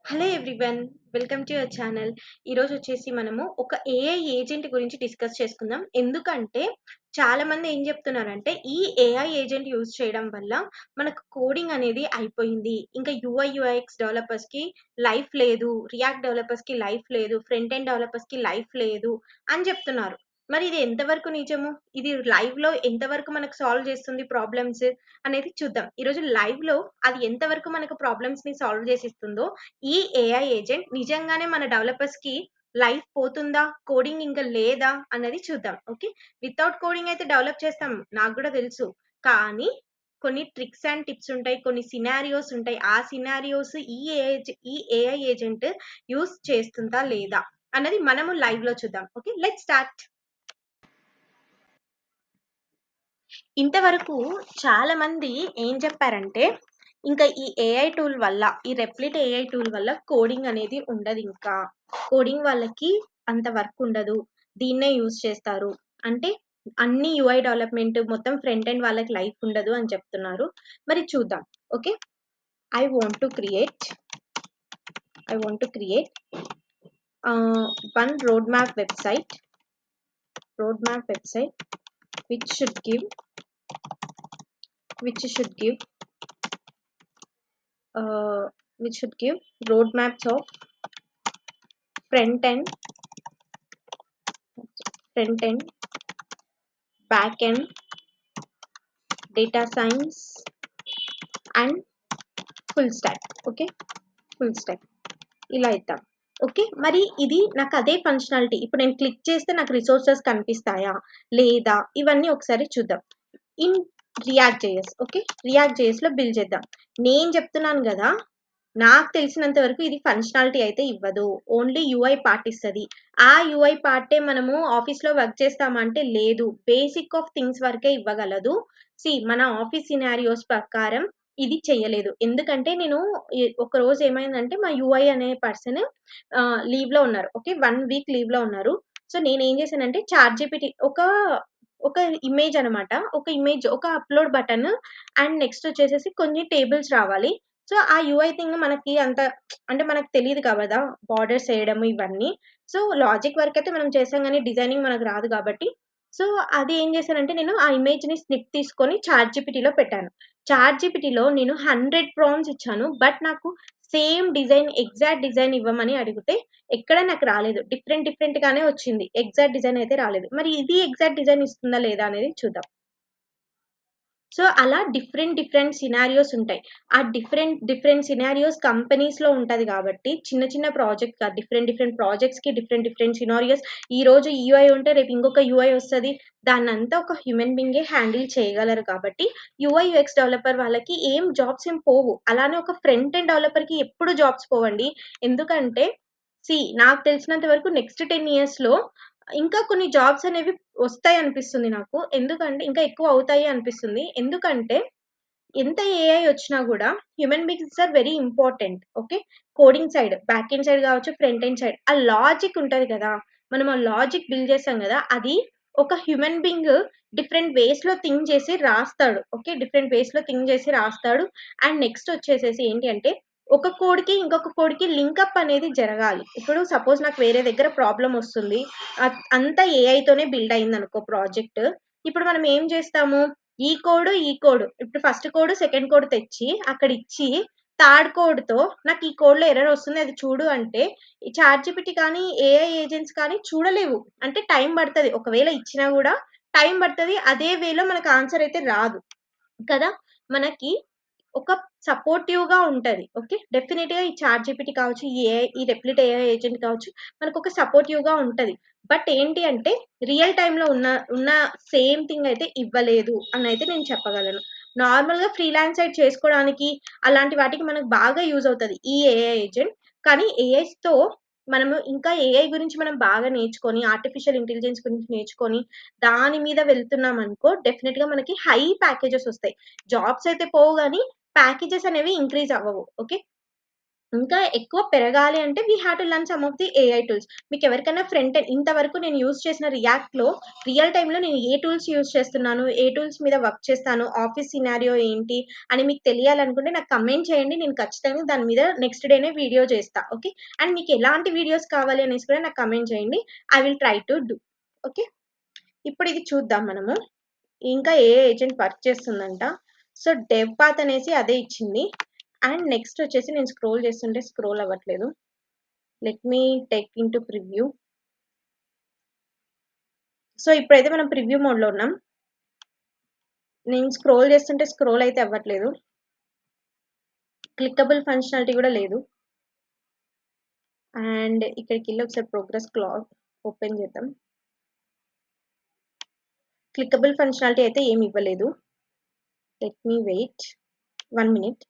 Hello everyone. Welcome to your channel. ఈరోజు వచ్చేసి మనము ఒక ఏఐ ఏజెంట్ గురించి డిస్కస్ చేసుకుందాం. ఎందుకంటే చాలామంది ఏం చెప్తున్నారంటే ఈ ఏఐ ఏజెంట్ యూజ్ చేయడం వల్ల మనకు కోడింగ్ అనేది అయిపోయింది. ఇంకా యూఐ యూఎక్స్ డెవలపర్స్‌కి లైఫ్ లేదు. రియాక్ట్ డెవలపర్స్‌కి లైఫ్ లేదు. ఫ్రంట్ ఎండ్ డెవలపర్స్‌కి లైఫ్ లేదు అని చెప్తున్నారు. మరి ఇది ఎంతవరకు నిజము? ఇది లైవ్‌లో ఎంతవరకు మనకు సాల్వ్ చేస్తుంది ప్రాబ్లమ్స్ అనేది చూద్దాం. ఈరోజు లైవ్‌లో అది ఎంతవరకు మనకు ప్రాబ్లమ్స్‌ని సాల్వ్ చేసిస్తుందో ఈ ఏఐ ఏజెంట్ నిజంగానే మన డెవలపర్స్‌కి లైఫ్ పోతుందా? కోడింగ్ ఇంకా లేదా? అన్నది చూద్దాం. ఓకే. వితౌట్ కోడింగ్ అయితే డెవలప్ చేస్తాం. నాకు గూడా తెలుసు. కానీ కొన్ని ట్రిక్స్ అండ్ టిప్స్ ఉంటాయి. కొన్ని సినారియోస్ ఉంటాయి. ఆ సినారియోస్ ఈ ఏఐ ఏజెంట్ యూజ్ చేస్తుందా? లేదా? అన్నది మనము లైవ్‌లో చూద్దాం. ఓకే. Let's start. ఇంతవరకు చాలా మంది ఏం చెప్పారంటే, ఇంకా ఈ ఏఐ టూల్ వల్ల, ఈ రెప్లిట్ ఏఐ టూల్ వల్ల కోడింగ్ అనేది ఉండదింకా. కోడింగ్ వాళ్ళకి అంత వర్క్ ఉండదు. దీన్నే యూజ్ చేస్తారు. అంటే అన్ని యూఐ డెవలప్‌మెంట్ మొత్తం ఫ్రంట్ ఎండ్ వాళ్ళకి లైఫ్ ఉండదు అని చెప్తున్నారు. మరి చూద్దాం. Okay. I want to create I want to create one roadmap website which should give which should give uh, which should give roadmaps of front end, back end, data science, and full stack. Okay, full stack. ఇలా ఇద్దాం. Okay. మరి ఇది నాకు అదే functionality. ఇప్పుడు నేను click చేస్తే నాకు రిసోర్సెస్ కనిపిస్తాయా? లేదా? ఇవన్నీ ఒకసారి చూద్దాం. In React JS. Okay. React జేఎస్‌లో బిల్డ్ చేద్దాం. నేను చెప్తున్నాను గదా! నాకు తెలిసినంత వరకు ఇది ఫంక్షనాలిటీ అయితే ఇవ్వదు. ఓన్లీ యూఐ పార్ట్ ఇస్తది. ఆ యూఐ పార్టే మనము ఆఫీస్‌లో వర్క్ చేస్తామా అంటే లేదు. బేసిక్ ఆఫ్ థింగ్స్ వరకే ఇవ్వగలదు. మన ఆఫీస్ సినారియోస్ ప్రకారం ఇది చెయ్యలేదు. ఎందుకంటే నేను ఒకరోజు ఏమైందంటే మా యూఐ అనే పర్సన్ లీవ్‌లో ఉన్నారు. ఓకే. 1 వీక్ లీవ్‌లో ఉన్నారు. సో, నేనేం చేశానంటే చాట్‌జీపీటీ ఒక ఇమేజ్ అనమాట. ఒక అప్‌లోడ్ బటన్ అండ్ నెక్స్ట్ వచ్చేసేసి కొన్ని టేబుల్స్ రావాలి. సో, ఆ యూఐ థింగ్ మనకి అంత అంటే మనకు తెలీదు కదా! బార్డర్స్ ఏయడము ఇవన్నీ. సో, లాజిక్ వరకైతే మనం చేసాం గానీ డిజైనింగ్ మనకు రాదు కాబట్టి, సో, అది ఏం చేశానంటే నేను ఆ ఇమేజ్‌ని స్నిప్ తీసుకొని చాట్‌జీపీటీలో పెట్టాను. చాట్‌జీపీటీలో నేను 100 ప్రాంప్ట్స్ ఇచ్చాను. బట్ నాకు సేమ్ డిజైన్, ఎగ్జాక్ట్ డిజైన్ ఇవ్వమని అడిగితే ఎక్కడ నాకు రాలేదు. డిఫరెంట్ గానే వచ్చింది. ఎగ్జాక్ట్ డిజైన్ అయితే రాలేదు. మరి ఇది ఎగ్జాక్ట్ డిజైన్ ఇస్తుందా లేదా అనేది చూద్దాం. సో, అలా డిఫరెంట్ సినారియోస్ ఉంటాయి. ఆ డిఫరెంట్ సినారియోస్ కంపెనీస్‌లో ఉంటది గాబట్టి, చిన్న ప్రాజెక్ట్ కాదు. డిఫరెంట్ ప్రాజెక్ట్స్‌కి డిఫరెంట్ సినారియోస్ ఈరోజు ఈ యూఐ ఉంటే రేపు ఇంకొక యూఐ వస్తది. దాన్నంతా ఒక హ్యూమన్ బీయింగే హ్యాండిల్ చేయగలరు కాబట్టి, యూఐ, యూఎక్స్ డెవలపర్ వాళ్ళకి జాబ్స్ ఏం పోవు. అలానే ఒక ఫ్రంట్ ఎండ్ డెవలపర్‌కి ఎప్పుడు జాబ్స్ పోవండి. ఎందుకంటే నాకు తెలిసినంత వరకు నెక్స్ట్ 10 ఇయర్స్‌లో ఇంకా కొన్ని జాబ్స్ అనేవి వస్తాయనిపిస్తుంది నాకు. ఎందుకంటే ఇంకా ఎక్కువ అవుతాయి అనిపిస్తుంది. ఎందుకంటే ఎంత ఏఐ వచ్చినా గూడా human beings are very important. Okay. Coding side, back end side గావచ్చు, ఫ్రంట్ ఎండ్ సైడ్. ఆ లాజిక్ ఉంటది కదా! మనం ఆ లాజిక్ బిల్డ్ చేసాం గదా! అది ఒక హ్యూమన్ బీయింగ్ డిఫరెంట్ వేస్‌లో థింక్ చేసి రాస్తాడు. ఓకే. డిఫరెంట్ వేస్‌లో థింక్ చేసి రాస్తాడు. అండ్ నెక్స్ట్ వచ్చేసేసి ఏంటి అంటే ఒక కోడ్‌కి, ఇంకొక కోడ్‌కి లింకప్ అనేది జరగాలి. ఇప్పుడు సపోజ్ నాకు వేరే దగ్గర ప్రాబ్లమ్ వస్తుంది. అంతా ఏఐతోనే బిల్డ్ అయిందనుకో ప్రాజెక్ట్. ఇప్పుడు మనం ఏం చేస్తాము? ఈ కోడ్. ఇప్పుడు ఫస్ట్ కోడ్, సెకండ్ కోడ్ తెచ్చి అక్కడిచ్చి, థర్డ్ కోడ్‌తో నాకు ఈ కోడ్‌లో ఎర్రర్ వస్తుంది అది చూడు అంటే, ఈ చాట్‌జీపీటీ కానీ, ఏఐ ఏజెంట్స్ కానీ చూడలేవు. అంటే టైం పడతది. ఒకవేళ ఇచ్చినా గూడా టైం పడతది. అదే వేలో మనకు ఆన్సర్ అయితే రాదు. కదా! మనకి ఒక సపోర్టివ్‌గా ఉంటది. ఓకే. డెఫినిట్‌గా ఈ చాట్‌జీపీటీ కావచ్చు, ఈ రెప్లిట్ ఏఐ ఏజెంట్ కావచ్చు, మనకొక సపోర్టివ్‌గా ఉంటది. బట్ ఏంటి అంటే రియల్ టైమ్‌లో ఉన్న సేమ్ థింగ్ అయితే ఇవ్వలేదు అనైతే నేను చెప్పగలను. నార్మల్‌గా ఫ్రీలాన్స్ సైడ్ చేసుకోవడానికి అలాంటి వాటికి మనకు బాగా యూజ్ అవుతది ఈ ఏఐ ఏజెంట్. కానీ ఏఐస్‌తో మనము ఇంకా ఏఐ గురించి మనం బాగా నేర్చుకొని, ఆర్టిఫిషియల్ ఇంటెలిజెన్స్ గురించి నేర్చుకొని, దాని మీద వెళ్తున్నామనుకో డెఫినిట్‌గా మనకి హై ప్యాకేజెస్ ఒస్తాయి. జాబ్స్ అయితే పోవు గానీ, ప్యాకేజెస్ అనేవి ఇంక్రీజ్ అవ్వవు. ఓకే. ఇంకా ఎక్కువ పెరగాలి అంటే we have to learn some of the AI tools. మీకు ఎవరికైనా ఫ్రంట్ ఎండ్ ఇంతవరకు నేను యూజ్ చేసిన రియాక్ట్‌లో రియల్ టైమ్‌లో నేను ఏ టూల్స్ యూజ్ చేస్తున్నాను, ఏ టూల్స్ మీద వర్క్ చేస్తాను, ఆఫీస్ సినారియో ఏంటి అని మీకు తెలియాలనుకుంటే నాకు కమెంట్ చేయండి. నేను ఖచ్చితంగా దాని మీద నెక్స్ట్ డేనే వీడియో చేస్తా. ఓకే. అండ్ మీకు ఎలాంటి వీడియోస్ కావాలి అనేసి కూడా నాకు కమెంట్ చేయండి. I will try to do. Okay. ఇప్పుడు ఇది చూద్దాం మనము. ఇంకా ఏఐ ఏజెంట్ వర్క్ చేస్తుందంట. సో డెవ్ పాత్ అనేసి అదే ఇచ్చింది. అండ్ నెక్స్ట్ వచ్చేసి నేను స్క్రోల్ చేస్తుంటే స్క్రోల్ అవ్వట్లేదు. Let me take into preview. So ఇప్పుడైతే మనం ప్రివ్యూ మోడ్లో ఉన్నాం. నేను స్క్రోల్ చేస్తుంటే స్క్రోల్ అయితే అవ్వట్లేదు. క్లిక్కబుల్ ఫంక్షనాలిటీ కూడా లేదు. అండ్ ఇక్కడికి వెళ్ళి ఒకసారి ప్రోగ్రెస్ క్లాక్ ఓపెన్ చేద్దాం. క్లిక్కబుల్ ఫంక్షనాలిటీ అయితే ఏమి ఇవ్వలేదు. Let me wait 1 minute.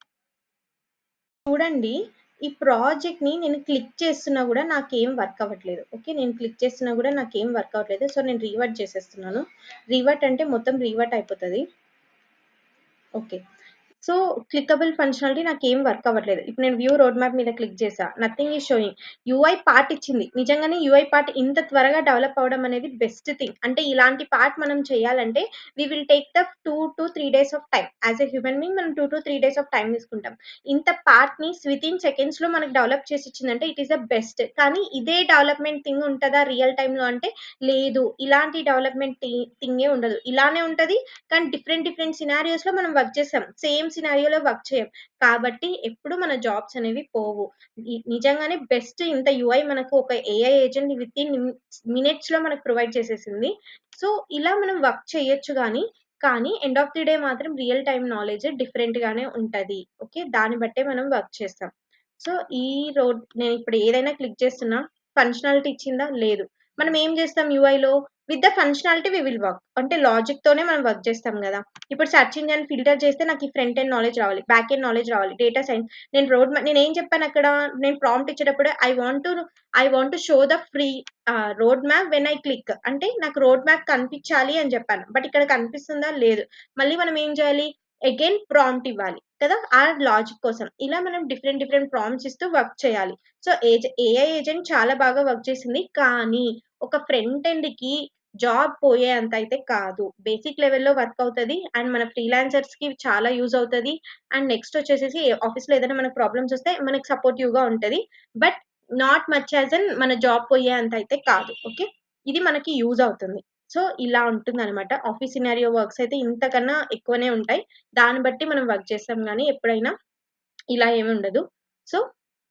చూడండి, ఈ ప్రాజెక్ట్‌ని నేను క్లిక్ చేస్తున్నా గూడా నాకేం వర్క్ అవ్వట్లేదు. ఓకే. నేను క్లిక్ చేస్తున్నా గూడా నాకేం వర్క్ అవ్వట్లేదు. సో, నేను రీవర్ట్ చేసేస్తున్నాను. రీవర్ట్ అంటే మొత్తం రీవర్ట్ అయిపోతది. ఓకే. సో, క్లిక్కబుల్ ఫంక్షనాలిటీ నాకేం వర్క్ అవ్వట్లేదు. ఇప్పుడు నేను వ్యూ రోడ్ మ్యాప్ మీద క్లిక్ చేశా. Nothing is showing. UI part ఇచ్చింది. నిజంగానే యూఐ పార్ట్ ఇంత త్వరగా డెవలప్ అవ్వడం అనేది బెస్ట్ థింగ్. అంటే ఇలాంటి పార్ట్ మనం చేయాలంటే we will take the 2-3 days of time. As a human being మనం 2-3 డేస్ ఆఫ్ టైమ్ తీసుకుంటాం. ఇంత పార్ట్‌ని వితిన్ సెకండ్స్‌లో మనకు డెవలప్ చేసి ఇచ్చిందంటే ఇట్ ఈస్ ద బెస్ట్. కానీ ఇదే డెవలప్‌మెంట్ థింగ్ ఉంటదా రియల్ టైమ్‌లో అంటే లేదు. ఇలాంటి డెవలప్‌మెంట్ థింగే ఉండదు. ఇలానే ఉంటది. కానీ డిఫరెంట్ సినారియోస్‌లో మనం వర్క్ చేసాం. సేమ్ సినారియోలో వర్క్ చేయం. కాబట్టి ఎప్పుడు మన జాబ్స్ అనేవి పోవు. నిజంగానే బెస్ట్ ఇంత యూఐ మనకు ఒక ఏఐ ఏజెంట్ వితిన్ మినిట్స్‌లో మనకు ప్రొవైడ్ చేసేసింది. సో, ఇలా మనం వర్క్ చేయొచ్చు కానీ ఎండ్ ఆఫ్ ది డే మాత్రం రియల్ టైమ్ నాలెడ్జ్ డిఫరెంట్‌గానే ఉంటది. ఓకే. దాన్ని బట్టే మనం వర్క్ చేస్తాం. సో, ఈ రోడ్ నేను ఇప్పుడు ఏదైనా క్లిక్ చేస్తున్నా ఫంక్షనాలిటీ ఇచ్చిందా? లేదు. మనం ఏం చేస్తాం యూఐలో with the functionality we will work. అంటే లాజిక్‌తోనే మనం వర్క్ చేస్తాం గదా! ఇప్పుడు సెర్చ్ ఇంజిన్ ఫిల్టర్ చేస్తే నాకు ఈ ఫ్రంట్ ఎండ్ నాలెడ్జ్ రావాలి. బ్యాక్ ఎండ్ నాలెడ్జ్ రావాలి. డేటా సైన్స్ నేనేం చెప్పానక్కడ నేను ప్రాంప్ట్ ఇచ్చేటప్పుడు I want to show the free road map when I click. అంటే నాకు రోడ్ మ్యాప్ కనిపించాలి అని చెప్పాను. బట్ ఇక్కడ కనిపిస్తుందా? లేదు. మళ్ళీ మనం ఏం చేయాలి? అగైన్ ప్రాంప్ట్ ఇవ్వాలి కదా! ఆ లాజిక్ కోసం. ఇలా మనం డిఫరెంట్ ప్రాంప్ట్స్ ఇస్తూ వర్క్ చేయాలి. సో, ఏఐ ఏజెంట్ చాలా బాగా వర్క్ చేసింది. కానీ ఒక ఫ్రంట్ ఎండ్‌కి జాబ్ పోయేంత అయితే కాదు. బేసిక్ లెవెల్‌లో వర్క్ అవుతది. అండ్ మన ఫ్రీలాన్సర్స్‌కి చాలా యూజ్ అవుతది. అండ్ నెక్స్ట్ వచ్చేసేసి ఆఫీస్‌లో ఏదైనా మనకు ప్రాబ్లమ్స్ వస్తే మనకు సపోర్టివ్‌గా ఉంటది. But not much as in మన జాబ్ పోయేంత అయితే కాదు. ఓకే. ఇది మనకి యూజ్ అవుతుంది. సో, ఇలా ఉంటుందనమాట. ఆఫీస్ సినారియో వర్క్స్ అయితే ఇంతకన్నా ఎక్కువనే ఉంటాయి. దాన్ని బట్టి మనం వర్క్ చేస్తాం గానీ ఎప్పుడైనా ఇలా ఏమి ఉండదు. సో,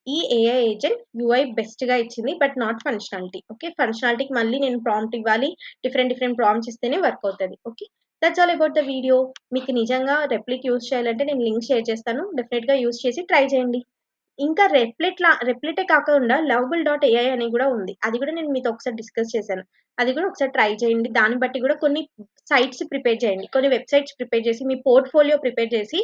ఈ ఏఐ ఏజెంట్ యూఐ బెస్ట్‌గా ఇచ్చింది. But not functionality. ఓకే. ఫంక్షనాలిటీకి మళ్ళీ నేను ప్రాంప్ట్ ఇవ్వాలి. డిఫరెంట్ ప్రాంప్ట్స్ ఇస్తేనే వర్క్ అవుతది. Okay. That's all about the video. మీకు నిజంగా రెప్లిక్ యూజ్ చేయాలంటే నేను లింక్ షేర్ చేస్తాను. డెఫినిట్‌గా యూజ్ చేసి ట్రై చేయండి. ఇంకా రెప్లిటే కాకుండా లవబుల్ డాట్ ఏఐ అని గూడా ఉంది. అది గూడా నేను మీతో ఒకసారి డిస్కస్ చేశాను. అది గూడా ఒకసారి ట్రై చేయండి. దాన్ని బట్టి గూడా కొన్ని సైట్స్ ప్రిపేర్ చేయండి. కొన్ని వెబ్‌సైట్స్ ప్రిపేర్ చేసి, మీ పోర్ట్‌ఫోలియో ప్రిపేర్ చేసి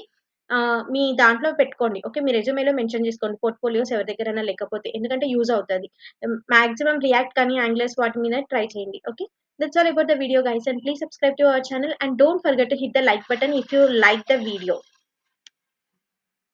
మీ దాంట్లో పెట్టుకోండి. ఓకే. మీ రెజ్యూమేలో మెన్షన్ చేసుకోండి. పోర్ట్‌ఫోలియోస్ ఎవరి దగ్గరైనా లేకపోతే. ఎందుకంటే యూజ్ అవుతది. మాక్సిమం రియాక్ట్ కానీ, యాంగులర్స్ వాటి మీద ట్రై చేయండి. Okay. That's all about the video guys, and please subscribe to our channel and don't forget to hit the like button if you like the video.